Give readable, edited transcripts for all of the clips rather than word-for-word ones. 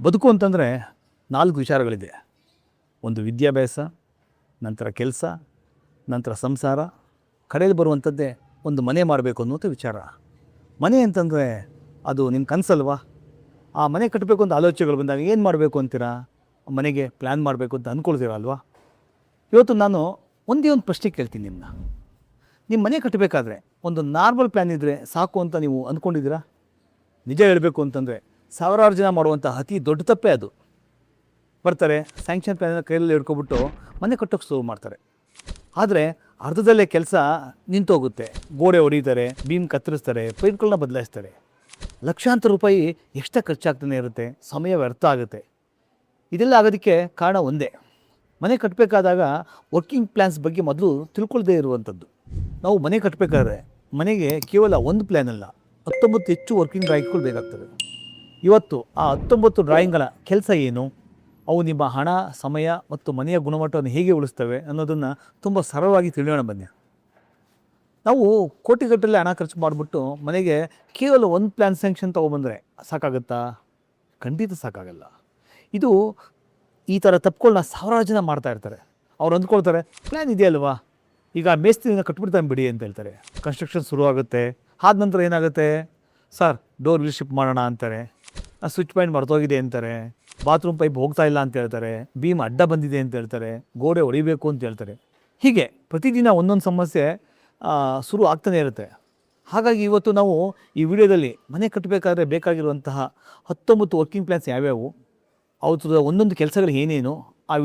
ಬದುಕು ಅಂತಂದರೆ 4 ವಿಚಾರಗಳಿದೆ. ಒಂದು ವಿದ್ಯಾಭ್ಯಾಸ, ನಂತರ ಕೆಲಸ, ನಂತರ ಸಂಸಾರ, ಕಡೆಯಲ್ಲಿ ಬರುವಂಥದ್ದೇ ಒಂದು ಮನೆ ಮಾಡಬೇಕು ಅನ್ನುವಂಥ ವಿಚಾರ. ಮನೆ ಅಂತಂದರೆ ಅದು ನಿಮ್ಮ ಕನಸಲ್ವಾ? ಆ ಮನೆ ಕಟ್ಟಬೇಕು ಅಂತ ಆಲೋಚನೆಗಳು ಬಂದಾಗ ಏನು ಮಾಡಬೇಕು ಅಂತೀರಾ? ಮನೆಗೆ ಪ್ಲ್ಯಾನ್ ಮಾಡಬೇಕು ಅಂತ ಅಂದ್ಕೊಳ್ತೀರಾ ಅಲ್ವಾ? ಇವತ್ತು ನಾನು ಒಂದೇ ಒಂದು ಪ್ರಶ್ನೆ ಕೇಳ್ತೀನಿ ನಿಮ್ಮನ್ನ. ನಿಮ್ಮ ಮನೆ ಕಟ್ಟಬೇಕಾದ್ರೆ ಒಂದು ನಾರ್ಮಲ್ ಪ್ಲ್ಯಾನ್ ಇದ್ದರೆ ಸಾಕು ಅಂತ ನೀವು ಅಂದ್ಕೊಂಡಿದ್ದೀರಾ? ನಿಜ ಹೇಳಬೇಕು ಅಂತಂದರೆ ಸಾವಿರಾರು ಜನ ಮಾಡುವಂಥ ಅತಿ ದೊಡ್ಡ ತಪ್ಪೇ ಅದು. ಬರ್ತಾರೆ, ಸ್ಯಾಂಕ್ಷನ್ ಪ್ಲ್ಯಾನ್ ಕೈಯಲ್ಲಿ ಹಿಡ್ಕೊಬಿಟ್ಟು ಮನೆ ಕಟ್ಟೋಕ್ಕೆ ಶುರು ಮಾಡ್ತಾರೆ. ಆದರೆ ಅರ್ಧದಲ್ಲೇ ಕೆಲಸ ನಿಂತೋಗುತ್ತೆ. ಗೋಡೆ ಹೊಡಿತಾರೆ, ಬೀಮ್ ಕತ್ತರಿಸ್ತಾರೆ, ಪೈಪ್ಗಳನ್ನ ಬದಲಾಯಿಸ್ತಾರೆ. ಲಕ್ಷಾಂತರ ರೂಪಾಯಿ ಎಕ್ಸ್ಟ್ರಾ ಖರ್ಚಾಗ್ತಾನೆ ಇರುತ್ತೆ, ಸಮಯ ವ್ಯರ್ಥ ಆಗುತ್ತೆ. ಇದೆಲ್ಲ ಆಗೋದಕ್ಕೆ ಕಾರಣ ಒಂದೇ. ಮನೆ ಕಟ್ಟಬೇಕಾದಾಗ ವರ್ಕಿಂಗ್ ಪ್ಲ್ಯಾನ್ಸ್ ಬಗ್ಗೆ ಮೊದಲು ತಿಳ್ಕೊಳ್ಳದೇ ಇರುವಂಥದ್ದು. ನಾವು ಮನೆ ಕಟ್ಟಬೇಕಾದ್ರೆ ಮನೆಗೆ ಕೇವಲ ಒಂದು ಪ್ಲ್ಯಾನ್ ಅಲ್ಲ, 19 ಹೆಚ್ಚು ವರ್ಕಿಂಗ್ ಡ್ರಾಯಿಂಗ್ಗಳು ಬೇಕಾಗ್ತದೆ. ಇವತ್ತು ಆ 19 ಡ್ರಾಯಿಂಗ್ಗಳ ಕೆಲಸ ಏನು, ಅವು ನಿಮ್ಮ ಹಣ, ಸಮಯ ಮತ್ತು ಮನೆಯ ಗುಣಮಟ್ಟವನ್ನು ಹೇಗೆ ಉಳಿಸ್ತವೆ ಅನ್ನೋದನ್ನು ತುಂಬ ಸರಳವಾಗಿ ತಿಳಿಯೋಣ ಬನ್ನಿ. ನಾವು ಕೋಟಿಗಟ್ಟಲೆ ಹಣ ಖರ್ಚು ಮಾಡಿಬಿಟ್ಟು ಮನೆಗೆ ಕೇವಲ ಒಂದು ಪ್ಲ್ಯಾನ್ ಸ್ಯಾಂಕ್ಷನ್ ತೊಗೊಬಂದರೆ ಸಾಕಾಗುತ್ತಾ? ಖಂಡಿತ ಸಾಕಾಗಲ್ಲ. ಇದು ಈ ಥರ ತಪ್ಪುಗಳನ್ನ ಸಾವಿರಾರು ಜನ ಮಾಡ್ತಾ ಇರ್ತಾರೆ. ಅವ್ರು ಅಂದ್ಕೊಳ್ತಾರೆ ಪ್ಲ್ಯಾನ್ ಇದೆಯಲ್ವಾ, ಈಗ ಮೇಸ್ತ್ರಿನ ಕಟ್ಬಿಡ್ತಾನೆ ಬಿಡಿ ಅಂತ ಹೇಳ್ತಾರೆ. ಕನ್ಸ್ಟ್ರಕ್ಷನ್ ಶುರು ಆಗುತ್ತೆ. ಆದ ನಂತರ ಏನಾಗುತ್ತೆ? ಸರ್ ಡೋರ್ ವಿಲ್ ಶಿಫ್ಟ್ ಮಾಡೋಣ ಅಂತಾರೆ, ಸ್ವಿಚ್ ಪಾಯಿಂಟ್ ಮರ್ತೋಗಿದೆ ಅಂತಾರೆ, ಬಾತ್ರೂಮ್ ಪೈಪ್ ಹೋಗ್ತಾ ಇಲ್ಲ ಅಂತ ಹೇಳ್ತಾರೆ, ಬೀಮ್ ಅಡ್ಡ ಬಂದಿದೆ ಅಂತ ಹೇಳ್ತಾರೆ, ಗೋಡೆ ಹೊಡಿಬೇಕು ಅಂತ ಹೇಳ್ತಾರೆ. ಹೀಗೆ ಪ್ರತಿದಿನ ಒಂದೊಂದು ಸಮಸ್ಯೆ ಶುರು ಆಗ್ತಾನೆ ಇರುತ್ತೆ. ಹಾಗಾಗಿ ಇವತ್ತು ನಾವು ಈ ವಿಡಿಯೋದಲ್ಲಿ ಮನೆ ಕಟ್ಟಬೇಕಾದ್ರೆ ಬೇಕಾಗಿರುವಂತಹ 19 ವರ್ಕಿಂಗ್ ಪ್ಲ್ಯಾನ್ಸ್ ಯಾವ್ಯಾವು, ಅವ್ರ ಒಂದೊಂದು ಕೆಲಸಗಳು ಏನೇನು,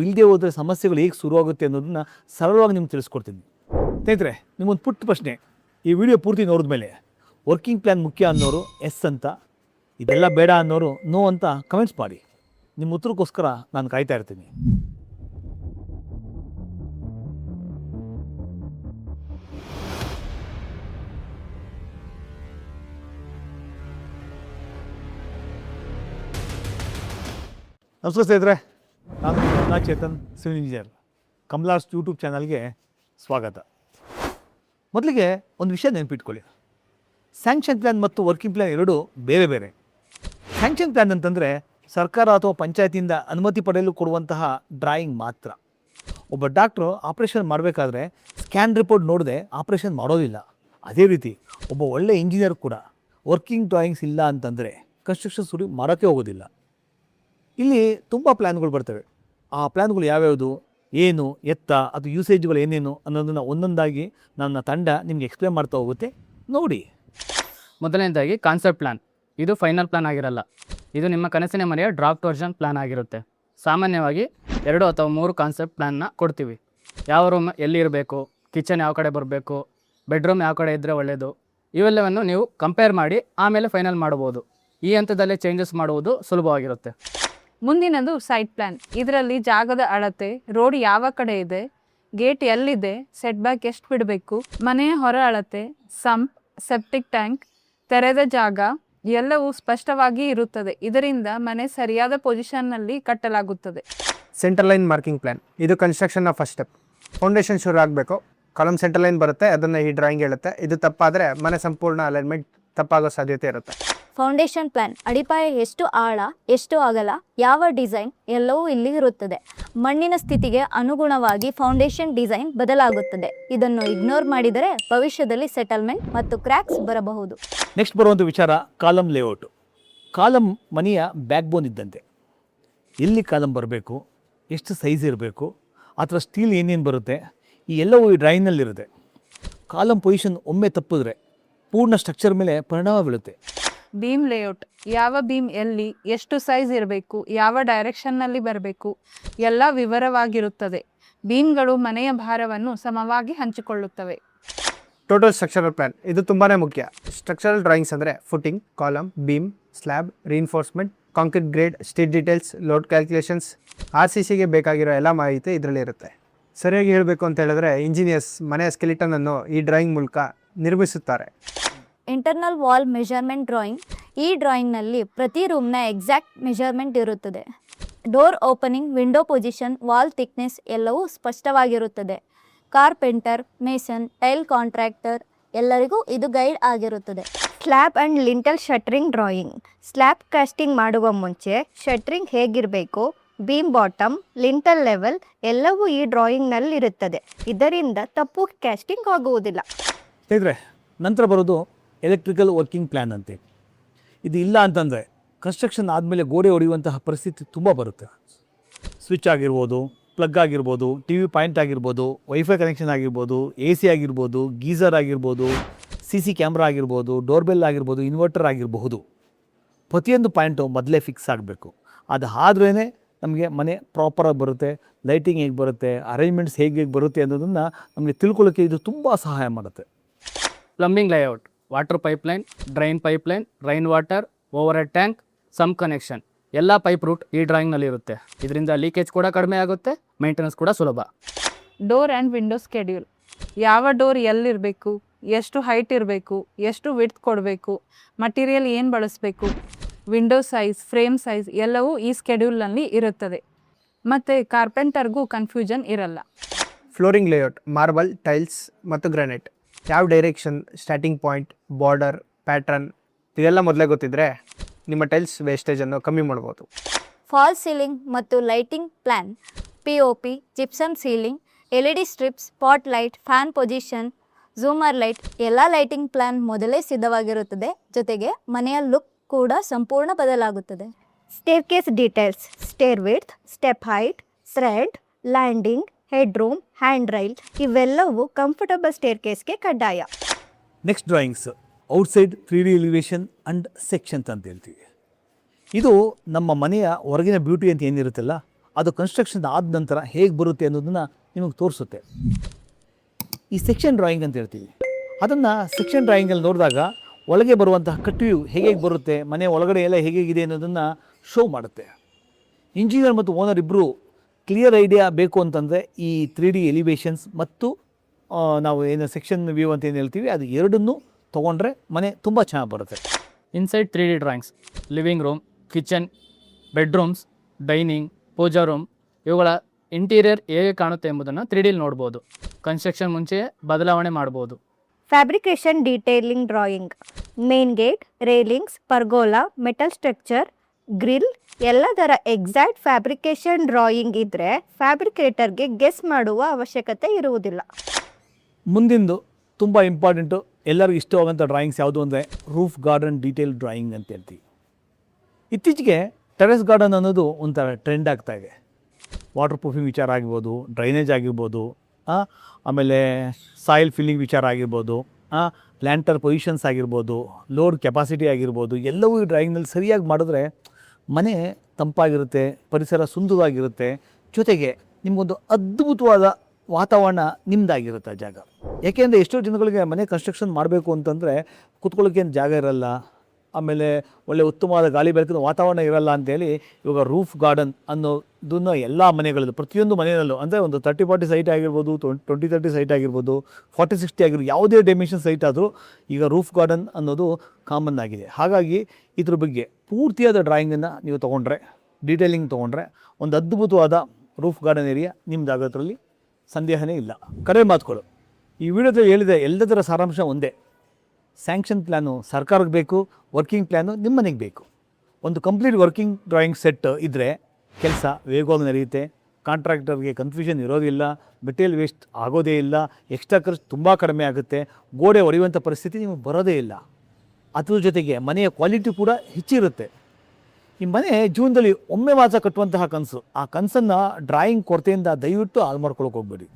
ಇಲ್ಲದೆ ಹೋದರೆ ಸಮಸ್ಯೆಗಳು ಹೇಗೆ ಶುರುವಾಗುತ್ತೆ ಅನ್ನೋದನ್ನು ಸರಳವಾಗಿ ನಿಮ್ಗೆ ತಿಳಿಸ್ಕೊಡ್ತೀನಿ. ಸ್ನೇಹಿತರೆ, ನಿಮ್ಮೊಂದು ಪುಟ್ಟ ಪ್ರಶ್ನೆ. ಈ ವಿಡಿಯೋ ಪೂರ್ತಿ ನೋಡಿದ ಮೇಲೆ ವರ್ಕಿಂಗ್ ಪ್ಲ್ಯಾನ್ ಮುಖ್ಯ ಅನ್ನೋರು ಎಸ್ ಅಂತ, ಇದೆಲ್ಲ ಬೇಡ ಅನ್ನೋರು ನೋ ಅಂತ ಕಮೆಂಟ್ಸ್ ಮಾಡಿ. ನಿಮ್ಮ ಉತ್ತರಕ್ಕೋಸ್ಕರ ನಾನು ಕಾಯ್ತಾ ಇರ್ತೀನಿ. ನಮಸ್ಕಾರ ಸ್ನೇಹಿತರೆ, ನಾನು ಚೇತನ್, ಸಿವಿಲ್ ಇಂಜಿನಿಯರ್. ಕಮಲಾಸ್ ಯೂಟ್ಯೂಬ್ ಚಾನಲ್ಗೆ ಸ್ವಾಗತ. ಮೊದಲಿಗೆ ಒಂದು ವಿಷಯ ನೆನಪಿಟ್ಕೊಳ್ಳಿ. ಸ್ಯಾಂಕ್ಷನ್ ಪ್ಲ್ಯಾನ್ ಮತ್ತು ವರ್ಕಿಂಗ್ ಪ್ಲ್ಯಾನ್ ಎರಡೂ ಬೇರೆ ಬೇರೆ. ಸ್ಯಾಂಕ್ಷನ್ ಪ್ಲ್ಯಾನ್ ಅಂತಂದರೆ ಸರ್ಕಾರ ಅಥವಾ ಪಂಚಾಯತಿಯಿಂದ ಅನುಮತಿ ಪಡೆಯಲು ಕೊಡುವಂತಹ ಡ್ರಾಯಿಂಗ್ ಮಾತ್ರ. ಒಬ್ಬ ಡಾಕ್ಟ್ರು ಆಪ್ರೇಷನ್ ಮಾಡಬೇಕಾದ್ರೆ ಸ್ಕ್ಯಾನ್ ರಿಪೋರ್ಟ್ ನೋಡದೆ ಆಪ್ರೇಷನ್ ಮಾಡೋದಿಲ್ಲ. ಅದೇ ರೀತಿ ಒಬ್ಬ ಒಳ್ಳೆ ಇಂಜಿನಿಯರ್ ಕೂಡ ವರ್ಕಿಂಗ್ ಡ್ರಾಯಿಂಗ್ಸ್ ಇಲ್ಲ ಅಂತಂದರೆ ಕನ್ಸ್ಟ್ರಕ್ಷನ್ ಶುರು ಮಾಡೋಕ್ಕೆ ಹೋಗೋದಿಲ್ಲ. ಇಲ್ಲಿ ತುಂಬ ಪ್ಲ್ಯಾನ್ಗಳು ಬರ್ತವೆ. ಆ ಪ್ಲ್ಯಾನ್ಗಳು ಯಾವ್ಯಾವುದು, ಏನು, ಎತ್ತ, ಅದು ಯೂಸೇಜ್ಗಳು ಏನೇನು ಅನ್ನೋದನ್ನು ಒಂದೊಂದಾಗಿ ನನ್ನ ತಂಡ ನಿಮಗೆ ಎಕ್ಸ್ಪ್ಲೇನ್ ಮಾಡ್ತಾ ಹೋಗುತ್ತೆ, ನೋಡಿ. ಮೊದಲನೇದಾಗಿ ಕಾನ್ಸೆಪ್ಟ್ ಪ್ಲ್ಯಾನ್. ಇದು ಫೈನಲ್ ಪ್ಲ್ಯಾನ್ ಆಗಿರಲ್ಲ. ಇದು ನಿಮ್ಮ ಕನಸಿನ ಮನೆಯ ಡ್ರಾಫ್ಟ್ ವರ್ಷನ್ ಪ್ಲ್ಯಾನ್ ಆಗಿರುತ್ತೆ. ಸಾಮಾನ್ಯವಾಗಿ 2 ಅಥವಾ 3 ಕಾನ್ಸೆಪ್ಟ್ ಪ್ಲ್ಯಾನ್ನ ಕೊಡ್ತೀವಿ. ಯಾವ ರೂಮ್ ಎಲ್ಲಿ ಇರಬೇಕು, ಕಿಚನ್ ಯಾವ ಕಡೆ ಬರಬೇಕು, ಬೆಡ್ರೂಮ್ ಯಾವ ಕಡೆ ಇದ್ದರೆ ಒಳ್ಳೆಯದು, ಇವೆಲ್ಲವನ್ನು ನೀವು ಕಂಪೇರ್ ಮಾಡಿ ಆಮೇಲೆ ಫೈನಲ್ ಮಾಡ್ಬೋದು. ಈ ಹಂತದಲ್ಲೇ ಚೇಂಜಸ್ ಮಾಡುವುದು ಸುಲಭವಾಗಿರುತ್ತೆ. ಮುಂದಿನದು ಸೈಟ್ ಪ್ಲ್ಯಾನ್. ಇದರಲ್ಲಿ ಜಾಗದ ಅಳತೆ, ರೋಡ್ ಯಾವ ಕಡೆ ಇದೆ, ಗೇಟ್ ಎಲ್ಲಿದೆ, ಸೆಟ್ ಬ್ಯಾಕ್ ಎಷ್ಟು ಬಿಡಬೇಕು, ಮನೆಯ ಹೊರ ಅಳತೆ, ಸಂಪ್, ಸೆಪ್ಟಿಕ್ ಟ್ಯಾಂಕ್, ತೆರೆದ ಜಾಗ ಎಲ್ಲವೂ ಸ್ಪಷ್ಟವಾಗಿ ಇರುತ್ತದೆ. ಇದರಿಂದ ಮನೆ ಸರಿಯಾದ ಪೊಸಿಷನ್ನಲ್ಲಿ ಕಟ್ಟಲಾಗುತ್ತದೆ. Centre line marking plan. ಇದು ಕನ್ಸ್ಟ್ರಕ್ಷನ್ನ ಫಸ್ಟ್ ಸ್ಟೆಪ್. ಫೌಂಡೇಶನ್ ಶುರು ಆಗಬೇಕು. ಕಾಲಮ್ ಸೆಂಟರ್ ಲೈನ್ ಬರುತ್ತೆ, ಅದನ್ನು ಈ ಡ್ರಾಯಿಂಗ್ ಹೇಳುತ್ತೆ. ಇದು ತಪ್ಪಾದರೆ ಮನೆ ಸಂಪೂರ್ಣ ಅಲೈನ್ಮೆಂಟ್ ತಪ್ಪಾಗೋ ಸಾಧ್ಯತೆ ಇರುತ್ತೆ. Foundation plan. ಅಡಿಪಾಯ ಎಷ್ಟು ಆಳ, ಎಷ್ಟು ಅಗಲ, ಯಾವ ಡಿಸೈನ್ ಎಲ್ಲವೂ ಇಲ್ಲಿ ಇರುತ್ತದೆ. ಮಣ್ಣಿನ ಸ್ಥಿತಿಗೆ ಅನುಗುಣವಾಗಿ ಫೌಂಡೇಶನ್ ಡಿಸೈನ್ ಬದಲಾಗುತ್ತದೆ. ಇದನ್ನು ಇಗ್ನೋರ್ ಮಾಡಿದರೆ ಭವಿಷ್ಯದಲ್ಲಿ ಸೆಟಲ್ಮೆಂಟ್ ಮತ್ತು ಕ್ರ್ಯಾಕ್ಸ್ ಬರಬಹುದು. ನೆಕ್ಸ್ಟ್ ಬರುವಂಥ ವಿಚಾರ ಕಾಲಮ್ ಲೇಔಟು. ಕಾಲಮ್ ಮನೆಯ ಬ್ಯಾಕ್ ಬೋನ್ ಇದ್ದಂತೆ. ಎಲ್ಲಿ ಕಾಲಮ್ ಬರಬೇಕು, ಎಷ್ಟು ಸೈಜ್ ಇರಬೇಕು, ಆ ಥರ ಸ್ಟೀಲ್ ಏನೇನು ಬರುತ್ತೆ, ಈ ಎಲ್ಲವೂ ಈ ಡ್ರಾಯಿಂಗ್ನಲ್ಲಿರುತ್ತೆ. ಕಾಲಮ್ ಪೊಸಿಷನ್ ಒಮ್ಮೆ ತಪ್ಪಿದ್ರೆ ಪೂರ್ಣ ಸ್ಟ್ರಕ್ಚರ್ ಮೇಲೆ ಪರಿಣಾಮ ಬೀಳುತ್ತೆ. Beam layout. ಯಾವ ಬೀಮ್ ಎಲ್ಲಿ, ಎಷ್ಟು ಸೈಜ್ ಇರಬೇಕು, ಯಾವ ಡೈರೆಕ್ಷನ್ನಲ್ಲಿ ಬರಬೇಕು ಎಲ್ಲ ವಿವರವಾಗಿರುತ್ತದೆ. ಬೀಮ್ಗಳು ಮನೆಯ ಭಾರವನ್ನು ಸಮವಾಗಿ ಹಂಚಿಕೊಳ್ಳುತ್ತವೆ. Total structural plan. ಇದು ತುಂಬಾ ಮುಖ್ಯ. ಸ್ಟ್ರಕ್ಚರಲ್ ಡ್ರಾಯಿಂಗ್ಸ್ ಅಂದರೆ footing, column, beam, slab, reinforcement, concrete grade, state details, load calculations, RCCಗೆ ಬೇಕಾಗಿರೋ ಎಲ್ಲ ಮಾಹಿತಿ ಇದರಲ್ಲಿರುತ್ತೆ. ಸರಿಯಾಗಿ ಹೇಳಬೇಕು ಅಂತ ಹೇಳಿದ್ರೆ ಇಂಜಿನಿಯರ್ಸ್ ಮನೆಯ ಸ್ಕೆಲಿಟನ್ ಅನ್ನು ಈ ಡ್ರಾಯಿಂಗ್ ಮೂಲಕ ನಿರ್ಮಿಸುತ್ತಾರೆ. Internal wall measurement drawing. ಈ ಡ್ರಾಯಿಂಗ್ನಲ್ಲಿ ಪ್ರತಿ ರೂಮ್ನ ಎಕ್ಸಾಕ್ಟ್ ಮೆಜರ್ಮೆಂಟ್ ಇರುತ್ತದೆ. Door opening, window position, wall thickness ಎಲ್ಲವೂ ಸ್ಪಷ್ಟವಾಗಿರುತ್ತದೆ. ಕಾರ್ಪೆಂಟರ್, ಮೇಸನ್, ಟೈಲ್ ಕಾಂಟ್ರಾಕ್ಟರ್ ಎಲ್ಲರಿಗೂ ಇದು ಗೈಡ್ ಆಗಿರುತ್ತದೆ. Slab and lintel shuttering drawing. Slab casting ಮಾಡುವ ಮುಂಚೆ ಶಟ್ರಿಂಗ್ ಹೇಗಿರಬೇಕು, ಬೀಮ್ ಬಾಟಮ್, ಲಿಂಟಲ್ ಲೆವೆಲ್ ಎಲ್ಲವೂ ಈ ಡ್ರಾಯಿಂಗ್ನಲ್ಲಿ ಇರುತ್ತದೆ. ಇದರಿಂದ ತಪ್ಪು ಕ್ಯಾಸ್ಟಿಂಗ್ ಆಗುವುದಿಲ್ಲ. ಸ್ನೇಹಿತರೆ, ನಂತರ ಬರೋದು ಎಲೆಕ್ಟ್ರಿಕಲ್ ವರ್ಕಿಂಗ್ ಪ್ಲ್ಯಾನ್ ಅಂತೆ. ಇದು ಇಲ್ಲ ಅಂತಂದರೆ ಕನ್ಸ್ಟ್ರಕ್ಷನ್ ಆದಮೇಲೆ ಗೋಡೆ ಹೊಡೆಯುವಂತಹ ಪರಿಸ್ಥಿತಿ ತುಂಬ ಬರುತ್ತೆ. ಸ್ವಿಚ್ ಆಗಿರ್ಬೋದು, ಪ್ಲಗ್ ಆಗಿರ್ಬೋದು, ಟಿ ವಿ ಪಾಯಿಂಟ್ ಆಗಿರ್ಬೋದು, ವೈಫೈ ಕನೆಕ್ಷನ್ ಆಗಿರ್ಬೋದು, AC ಆಗಿರ್ಬೋದು, ಗೀಸರ್ ಆಗಿರ್ಬೋದು, CC ಕ್ಯಾಮ್ರಾ ಆಗಿರ್ಬೋದು, ಡೋರ್ಬೆಲ್ ಆಗಿರ್ಬೋದು, ಇನ್ವರ್ಟರ್ ಆಗಿರಬಹುದು. ಪ್ರತಿಯೊಂದು ಪಾಯಿಂಟು ಮೊದಲೇ ಫಿಕ್ಸ್ ಆಗಬೇಕು. ಅದು ಆದ್ರೇ ನಮಗೆ ಮನೆ ಪ್ರಾಪರಾಗಿ ಬರುತ್ತೆ, ಲೈಟಿಂಗ್ ಹೇಗೆ ಬರುತ್ತೆ, ಅರೇಂಜ್ಮೆಂಟ್ಸ್ ಹೇಗೆ ಬರುತ್ತೆ ಅನ್ನೋದನ್ನು ನಮಗೆ ತಿಳ್ಕೊಳ್ಳೋಕ್ಕೆ ಇದು ತುಂಬ ಸಹಾಯ ಮಾಡುತ್ತೆ. Plumbing layout, water pipeline, drain pipeline, rain water, overhead tank, sump connection ಎಲ್ಲ ಪೈಪ್ ರೂಟ್ ಈ ಡ್ರಾಯಿಂಗ್ನಲ್ಲಿ ಇರುತ್ತೆ. ಇದರಿಂದ ಲೀಕೇಜ್ ಕೂಡ ಕಡಿಮೆ ಆಗುತ್ತೆ, ಮೇಂಟೆನೆನ್ಸ್ ಕೂಡ ಸುಲಭ. Door and window schedule. ಯಾವ ಡೋರ್ ಎಲ್ಲಿರಬೇಕು, ಎಷ್ಟು ಹೈಟ್ ಇರಬೇಕು, ಎಷ್ಟು ವಿಡ್ತ್ ಕೊಡಬೇಕು, ಮಟೀರಿಯಲ್ ಏನು ಬಳಸಬೇಕು, ವಿಂಡೋ ಸೈಜ್, ಫ್ರೇಮ್ ಸೈಜ್ ಎಲ್ಲವೂ ಈ ಸ್ಕೆಡ್ಯೂಲ್ನಲ್ಲಿ ಇರುತ್ತದೆ. ಮತ್ತು ಕಾರ್ಪೆಂಟರ್ಗೂ ಕನ್ಫ್ಯೂಷನ್ ಇರಲ್ಲ. ಫ್ಲೋರಿಂಗ್ ಲೇಔಟ್, ಮಾರ್ಬಲ್, ಟೈಲ್ಸ್ ಮತ್ತು ಗ್ರಾನೈಟ್. ಯಾವ direction, starting point, border, pattern ಇದೆಲ್ಲ ಮೊದಲೇ ಗೊತ್ತಿದ್ದರೆ ನಿಮ್ಮ ಟೈಲ್ಸ್ ವೇಸ್ಟೇಜನ್ನು ಕಮ್ಮಿ ಮಾಡ್ಬೋದು. ಫಾಲ್ ಸೀಲಿಂಗ್ ಮತ್ತು lighting plan. POP, gypsum ceiling, LED strips, spot light, fan position, ಝೂಮರ್ ಲೈಟ್ ಎಲ್ಲ ಲೈಟಿಂಗ್ ಪ್ಲ್ಯಾನ್ ಮೊದಲೇ ಸಿದ್ಧವಾಗಿರುತ್ತದೆ. ಜೊತೆಗೆ ಮನೆಯ ಲುಕ್ ಕೂಡ ಸಂಪೂರ್ಣ ಬದಲಾಗುತ್ತದೆ. Staircase details, stair width, step height, thread, landing, head room, hand rail ಇವೆಲ್ಲವೂ ಕಂಫರ್ಟಬಲ್ ಸ್ಟೇರ್ ಕೇಸ್ಗೆ ಕಡ್ಡಾಯ. Next drawings outside 3D elevation and sections ಅಂತ ಹೇಳ್ತೀವಿ. ಇದು ನಮ್ಮ ಮನೆಯ ಹೊರಗಿನ ಬ್ಯೂಟಿ ಅಂತ ಏನಿರುತ್ತಲ್ಲ, ಅದು ಕನ್ಸ್ಟ್ರಕ್ಷನ್ ಆದ ನಂತರ ಹೇಗೆ ಬರುತ್ತೆ ಅನ್ನೋದನ್ನು ನಿಮಗೆ ತೋರಿಸುತ್ತೆ. ಈ ಸೆಕ್ಷನ್ ಡ್ರಾಯಿಂಗ್ ಅಂತ ಹೇಳ್ತೀವಿ. ಅದನ್ನು ಸೆಕ್ಷನ್ ಡ್ರಾಯಿಂಗಲ್ಲಿ ನೋಡಿದಾಗ ಒಳಗೆ ಬರುವಂತಹ ಕಟ್ವ್ಯೂ ಹೇಗೆ ಬರುತ್ತೆ, ಮನೆ ಒಳಗಡೆ ಎಲ್ಲ ಹೇಗಿದೆ ಅನ್ನೋದನ್ನು ಶೋ ಮಾಡುತ್ತೆ. ಇಂಜಿನಿಯರ್ ಮತ್ತು ಓನರ್ ಇಬ್ಬರು ಕ್ಲಿಯರ್ ಐಡಿಯಾ ಬೇಕು ಅಂತಂದರೆ ಈ 3D ಎಲಿವೇಷನ್ಸ್ ಮತ್ತು ನಾವು ಏನು ಸೆಕ್ಷನ್ ವ್ಯೂ ಅಂತ ಏನು ಹೇಳ್ತೀವಿ ಅದು ಎರಡನ್ನೂ ತೊಗೊಂಡ್ರೆ ಮನೆ ತುಂಬ ಚೆನ್ನಾಗಿ ಬರುತ್ತೆ. Inside 3D drawings, living room, kitchen, bedrooms, dining, pooja room ಇವುಗಳ ಇಂಟೀರಿಯರ್ ಹೇಗೆ ಕಾಣುತ್ತೆ ಎಂಬುದನ್ನು 3Dಲಿ ನೋಡ್ಬೋದು. ಕನ್ಸ್ಟ್ರಕ್ಷನ್ ಮುಂಚೆ ಬದಲಾವಣೆ ಮಾಡ್ಬೋದು. Fabrication detailing drawing. Main gate, railings, pergola, metal structure, grill ಎಲ್ಲದರ ಎಕ್ಸಾಕ್ಟ್ ಫ್ಯಾಬ್ರಿಕೇಶನ್ ಡ್ರಾಯಿಂಗ್ ಇದ್ದರೆ ಫ್ಯಾಬ್ರಿಕೇಟರ್ಗೆ ಗೆಸ್ ಮಾಡುವ ಅವಶ್ಯಕತೆ ಇರುವುದಿಲ್ಲ. ಮುಂದಿಂದು ತುಂಬ ಇಂಪಾರ್ಟೆಂಟು, ಎಲ್ಲರಿಗೂ ಇಷ್ಟವಾಗಂಥ ಡ್ರಾಯಿಂಗ್ಸ್ ಯಾವುದು ಅಂದರೆ ರೂಫ್ ಗಾರ್ಡನ್ ಡೀಟೇಲ್ ಡ್ರಾಯಿಂಗ್ ಅಂತ ಹೇಳ್ತೀವಿ. ಇತ್ತೀಚೆಗೆ ಟೆರೆಸ್ ಗಾರ್ಡನ್ ಅನ್ನೋದು ಒಂಥರ ಟ್ರೆಂಡ್ ಆಗ್ತಾ ಇದೆ. ವಾಟರ್ ಪ್ರೂಫಿಂಗ್ ವಿಚಾರ ಆಗಿರ್ಬೋದು, ಡ್ರೈನೇಜ್ ಆಗಿರ್ಬೋದು, ಆಮೇಲೆ ಸಾಯಿಲ್ ಫಿಲ್ಲಿಂಗ್ ವಿಚಾರ ಆಗಿರ್ಬೋದು, ಪ್ಲ್ಯಾಂಟರ್ ಪೊಸಿಷನ್ಸ್ ಆಗಿರ್ಬೋದು, ಲೋಡ್ ಕೆಪಾಸಿಟಿ ಆಗಿರ್ಬೋದು, ಎಲ್ಲವೂ ಈ ಡ್ರಾಯಿಂಗ್ನಲ್ಲಿ ಸರಿಯಾಗಿ ಮಾಡಿದ್ರೆ ಮನೆ ತಂಪಾಗಿರುತ್ತೆ, ಪರಿಸರ ಸುಂದರವಾಗಿರುತ್ತೆ, ಜೊತೆಗೆ ನಿಮಗೊಂದು ಅದ್ಭುತವಾದ ವಾತಾವರಣ ನಿಮ್ಮದಾಗಿರುತ್ತೆ ಆ ಜಾಗ. ಯಾಕೆಂದರೆ ಎಷ್ಟೋ ಜನಗಳಿಗೆ ಮನೆ ಕನ್ಸ್ಟ್ರಕ್ಷನ್ ಮಾಡಬೇಕು ಅಂತಂದರೆ ಕೂತ್ಕೊಳ್ಳೋಕೆ ಜಾಗ ಇರಲ್ಲ, ಆಮೇಲೆ ಒಳ್ಳೆ ಉತ್ತಮವಾದ ಗಾಳಿ ಬೆಳಕಿನ ವಾತಾವರಣ ಇರಲ್ಲ ಅಂತೇಳಿ ಇವಾಗ ರೂಫ್ ಗಾರ್ಡನ್ ಅನ್ನೋದನ್ನು ಎಲ್ಲ ಮನೆಗಳಲ್ಲೂ ಪ್ರತಿಯೊಂದು ಮನೆಯಲ್ಲೂ ಅಂದರೆ ಒಂದು 30-40 ಸೈಟ್ ಆಗಿರ್ಬೋದು, 20-30 ಸೈಟ್ ಆಗಿರ್ಬೋದು, 40-60 ಆಗಿರ್ಬೋದು, ಯಾವುದೇ ಡೈಮೆನ್ಷನ್ ಸೈಟ್ ಆದರೂ ಈಗ ರೂಫ್ ಗಾರ್ಡನ್ ಅನ್ನೋದು ಕಾಮನ್ ಆಗಿದೆ. ಹಾಗಾಗಿ ಇದ್ರ ಬಗ್ಗೆ ಪೂರ್ತಿಯಾದ ಡ್ರಾಯಿಂಗನ್ನು ನೀವು ತೊಗೊಂಡ್ರೆ, ಡೀಟೇಲಿಂಗ್ ತೊಗೊಂಡ್ರೆ ಒಂದು ಅದ್ಭುತವಾದ ರೂಫ್ ಗಾರ್ಡನ್ ಏರಿಯಾ ನಿಮ್ಮದಾಗೋದ್ರಲ್ಲಿ ಸಂದೇಹನೇ ಇಲ್ಲ. ಕರೆ ಮಾತುಗಳು ಈ ವಿಡಿಯೋದಲ್ಲಿ ಹೇಳಿದೆ ಎಲ್ಲದರ ಸಾರಾಂಶ ಒಂದೇ. ಸ್ಯಾಂಕ್ಷನ್ ಪ್ಲ್ಯಾನು ಸರ್ಕಾರಕ್ಕೆ ಬೇಕು, ವರ್ಕಿಂಗ್ ಪ್ಲ್ಯಾನು ನಿಮ್ಮ ಮನೆಗೆ ಬೇಕು. ಒಂದು ಕಂಪ್ಲೀಟ್ ವರ್ಕಿಂಗ್ ಡ್ರಾಯಿಂಗ್ ಸೆಟ್ ಇದ್ದರೆ ಕೆಲಸ ವೇಗವಾಗಿ ನಡೆಯುತ್ತೆ, ಕಾಂಟ್ರಾಕ್ಟರ್ಗೆ ಕನ್ಫ್ಯೂಷನ್ ಇರೋದಿಲ್ಲ, ಮೆಟೀರಿಯಲ್ ವೇಸ್ಟ್ ಆಗೋದೇ ಇಲ್ಲ, ಎಕ್ಸ್ಟ್ರಾ ಖರ್ಚು ತುಂಬ ಕಡಿಮೆ ಆಗುತ್ತೆ, ಗೋಡೆ ಹೊಡೆಯುವಂಥ ಪರಿಸ್ಥಿತಿ ನಿಮಗೆ ಬರೋದೇ ಇಲ್ಲ. ಅದ್ರ ಜೊತೆಗೆ ಮನೆಯ ಕ್ವಾಲಿಟಿ ಕೂಡ ಹೆಚ್ಚಿರುತ್ತೆ. ಈ ಮನೆ ಜೀವನದಲ್ಲಿ ಒಮ್ಮೆ ಮಾತ್ರ ಕಟ್ಟುವಂತಹ ಕನಸು. ಆ ಕನಸನ್ನು ಡ್ರಾಯಿಂಗ್ ಕೊರತೆಯಿಂದ ದಯವಿಟ್ಟು ಹಾಳು ಮಾಡ್ಕೊಳ್ಳೋಕೆ ಹೋಗ್ಬೇಡಿ.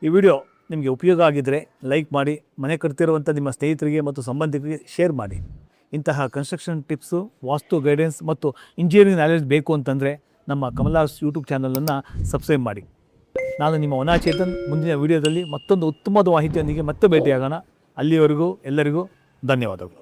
ಈ ವಿಡಿಯೋ ನಿಮಗೆ ಉಪಯೋಗ ಆಗಿದ್ದರೆ ಲೈಕ್ ಮಾಡಿ, ಮನೆ ಕಟ್ತಿರುವಂಥ ನಿಮ್ಮ ಸ್ನೇಹಿತರಿಗೆ ಮತ್ತು ಸಂಬಂಧಿಕರಿಗೆ ಶೇರ್ ಮಾಡಿ. ಇಂತಹ ಕನ್ಸ್ಟ್ರಕ್ಷನ್ ಟಿಪ್ಸು, ವಾಸ್ತು ಗೈಡೆನ್ಸ್ ಮತ್ತು ಇಂಜಿನಿಯರಿಂಗ್ ನಾಲೆಜ್ ಬೇಕು ಅಂತಂದರೆ ನಮ್ಮ ಕಮಲಾಸ್ ಯೂಟ್ಯೂಬ್ ಚಾನಲನ್ನು ಸಬ್ಸ್ಕ್ರೈಬ್ ಮಾಡಿ. ನಾನು ನಿಮ್ಮ ವನಾಚೇತನ್. ಮುಂದಿನ ವಿಡಿಯೋದಲ್ಲಿ ಮತ್ತೊಂದು ಉತ್ತಮವಾದ ಮಾಹಿತಿಯೊಂದಿಗೆ ಮತ್ತೆ ಭೇಟಿಯಾಗೋಣ. ಅಲ್ಲಿವರೆಗೂ ಎಲ್ಲರಿಗೂ ಧನ್ಯವಾದಗಳು.